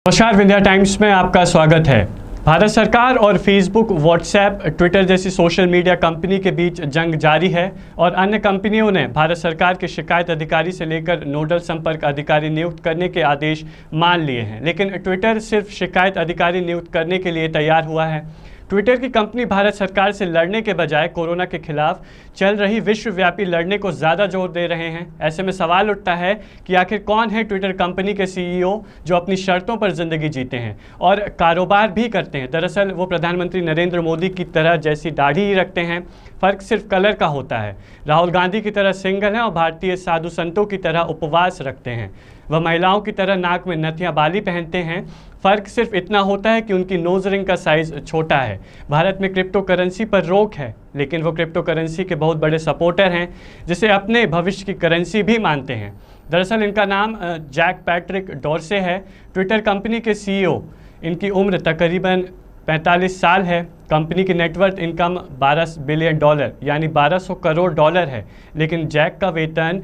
नमस्कार, विंध्या टाइम्स में आपका स्वागत है। भारत सरकार और फेसबुक, व्हाट्सएप, ट्विटर जैसी सोशल मीडिया कंपनी के बीच जंग जारी है और अन्य कंपनियों ने भारत सरकार के शिकायत अधिकारी से लेकर नोडल संपर्क अधिकारी नियुक्त करने के आदेश मान लिए हैं, लेकिन ट्विटर सिर्फ शिकायत अधिकारी नियुक्त करने के लिए तैयार हुआ है। ट्विटर की कंपनी भारत सरकार से लड़ने के बजाय कोरोना के खिलाफ चल रही विश्वव्यापी लड़ने को ज़्यादा जोर दे रहे हैं। ऐसे में सवाल उठता है कि आखिर कौन है ट्विटर कंपनी के सीईओ जो अपनी शर्तों पर ज़िंदगी जीते हैं और कारोबार भी करते हैं। दरअसल वो प्रधानमंत्री नरेंद्र मोदी की तरह जैसी दाढ़ी ही रखते हैं, फ़र्क सिर्फ कलर का होता है। राहुल गांधी की तरह सिंगल हैं और भारतीय साधु संतों की तरह उपवास रखते हैं। वह महिलाओं की तरह नाक में नथिया बाली पहनते हैं। फ़र्क सिर्फ इतना होता है कि उनकी नोज रिंग का साइज़ छोटा है। भारत में क्रिप्टो करेंसी पर रोक है, लेकिन वो क्रिप्टो करेंसी के बहुत बड़े सपोर्टर हैं, जिसे अपने भविष्य की करेंसी भी मानते हैं। दरअसल इनका नाम जैक पैट्रिक डॉर्से है, ट्विटर कंपनी के सीईओ। इनकी उम्र तकरीबन 45 साल है। कंपनी की नेटवर्थ इनकम $12 बिलियन यानी $1200 करोड़ है, लेकिन जैक का वेतन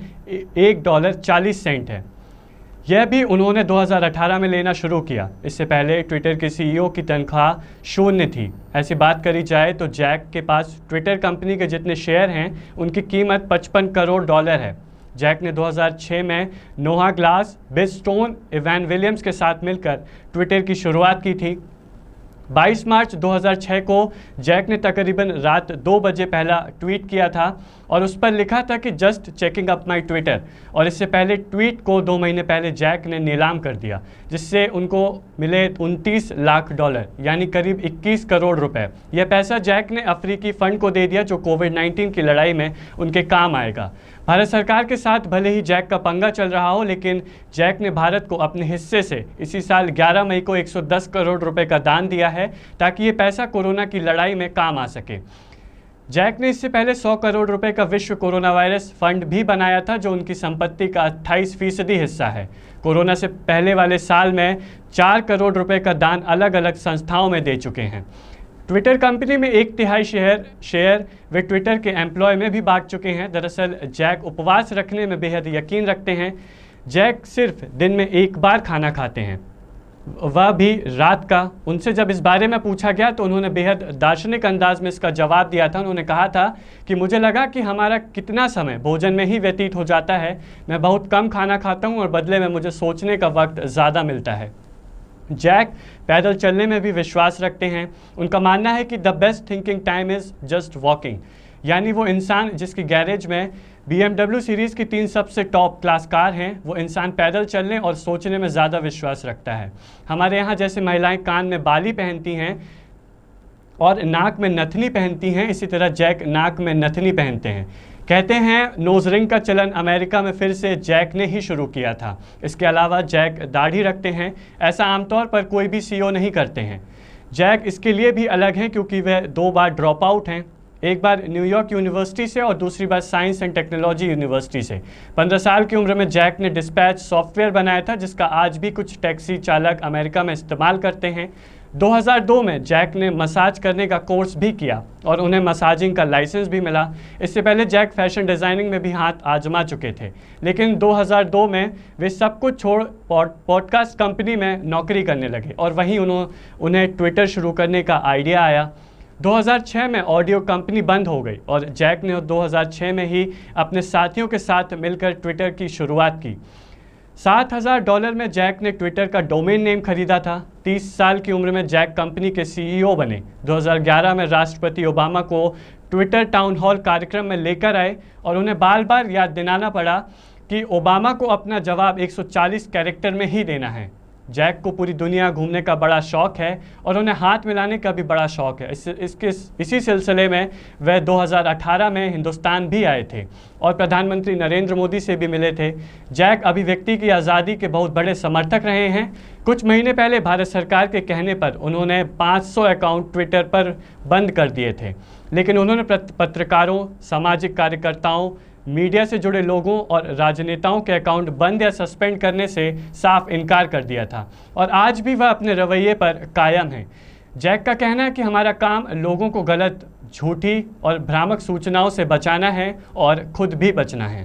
$1.40 है। यह भी उन्होंने 2018 में लेना शुरू किया। इससे पहले ट्विटर के सीईओ की तनख्वाह 0 थी। ऐसी बात करी जाए तो जैक के पास ट्विटर कंपनी के जितने शेयर हैं, उनकी कीमत $55 करोड़ है। जैक ने 2006 में नोहा ग्लास, बिज स्टोन, इवान विलियम्स के साथ मिलकर ट्विटर की शुरुआत की थी। 22 मार्च 2006 को जैक ने तकरीबन रात 2 बजे पहला ट्वीट किया था और उस पर लिखा था कि just checking up my Twitter. और इससे पहले ट्वीट को 2 महीने पहले जैक ने नीलाम कर दिया, जिससे उनको मिले $29 लाख यानी करीब 21 करोड़ रुपए। यह पैसा जैक ने अफ्रीकी फंड को दे दिया, जो कोविड-19 की लड़ाई में उनके काम आएगा। भारत सरकार के साथ भले ही जैक का पंगा चल रहा हो, लेकिन जैक ने भारत को अपने हिस्से से इसी साल 11 मई को 110 करोड़ रुपए का दान दिया है, ताकि ये पैसा कोरोना की लड़ाई में काम आ सके। जैक ने इससे पहले 100 करोड़ रुपए का विश्व कोरोना वायरस फंड भी बनाया था, जो उनकी संपत्ति का 28% हिस्सा है। कोरोना से पहले वाले साल में 4 करोड़ रुपए का दान अलग अलग संस्थाओं में दे चुके हैं। ट्विटर कंपनी में 1/3 शेयर वे ट्विटर के एम्प्लॉय में भी बांट चुके हैं। दरअसल जैक उपवास रखने में बेहद यकीन रखते हैं। जैक सिर्फ दिन में 1 बार खाना खाते हैं, वह भी रात का। उनसे जब इस बारे में पूछा गया तो उन्होंने बेहद दार्शनिक अंदाज में इसका जवाब दिया था। उन्होंने कहा था कि मुझे लगा कि हमारा कितना समय भोजन में ही व्यतीत हो जाता है। मैं बहुत कम खाना खाता हूँ और बदले में मुझे सोचने का वक्त ज़्यादा मिलता है। जैक पैदल चलने में भी विश्वास रखते हैं। उनका मानना है कि the best thinking time is just walking, यानी वो इंसान जिसकी गैरेज में BMW सीरीज़ की 3 सबसे टॉप क्लास कार हैं, वो इंसान पैदल चलने और सोचने में ज़्यादा विश्वास रखता है। हमारे यहाँ जैसे महिलाएं कान में बाली पहनती हैं और नाक में नथनी पहनती हैं, इसी तरह जैक नाक में नथनी पहनते हैं। कहते हैं नोज रिंग का चलन अमेरिका में फिर से जैक ने ही शुरू किया था। इसके अलावा जैक दाढ़ी रखते हैं। ऐसा आमतौर पर कोई भी सीईओ नहीं करते हैं। जैक इसके लिए भी अलग हैं क्योंकि वह 2 बार ड्रॉप आउट हैं, एक बार न्यूयॉर्क यूनिवर्सिटी से और दूसरी बार साइंस एंड टेक्नोलॉजी यूनिवर्सिटी से। 15 साल की उम्र में जैक ने डिस्पैच सॉफ्टवेयर बनाया था, जिसका आज भी कुछ टैक्सी चालक अमेरिका में इस्तेमाल करते हैं। 2002 में जैक ने मसाज करने का कोर्स भी किया और उन्हें मसाजिंग का लाइसेंस भी मिला। इससे पहले जैक फैशन डिज़ाइनिंग में भी हाथ आजमा चुके थे, लेकिन 2002 में वे सब कुछ छोड़ पॉडकास्ट कंपनी में नौकरी करने लगे और वहीं उन्हें ट्विटर शुरू करने का आइडिया आया। 2006 में ऑडियो कंपनी बंद हो गई और जैक ने 2006 में ही अपने साथियों के साथ मिलकर ट्विटर की शुरुआत की। $7,000 में जैक ने ट्विटर का डोमेन नेम खरीदा था। 30 साल की उम्र में जैक कंपनी के सीईओ बने। 2011 में राष्ट्रपति ओबामा को ट्विटर टाउन हॉल कार्यक्रम में लेकर आए और उन्हें बार बार याद दिलाना पड़ा कि ओबामा को अपना जवाब 140 कैरेक्टर में ही देना है। जैक को पूरी दुनिया घूमने का बड़ा शौक़ है और उन्हें हाथ मिलाने का भी बड़ा शौक़ है। इसी सिलसिले में वह 2018 में हिंदुस्तान भी आए थे और प्रधानमंत्री नरेंद्र मोदी से भी मिले थे। जैक अभिव्यक्ति की आज़ादी के बहुत बड़े समर्थक रहे हैं। कुछ महीने पहले भारत सरकार के कहने पर उन्होंने 500 अकाउंट ट्विटर पर बंद कर दिए थे, लेकिन उन्होंने पत्रकारों, सामाजिक कार्यकर्ताओं, मीडिया से जुड़े लोगों और राजनेताओं के अकाउंट बंद या सस्पेंड करने से साफ इनकार कर दिया था और आज भी वह अपने रवैये पर कायम है। जैक का कहना है कि हमारा काम लोगों को गलत, झूठी और भ्रामक सूचनाओं से बचाना है और खुद भी बचना है।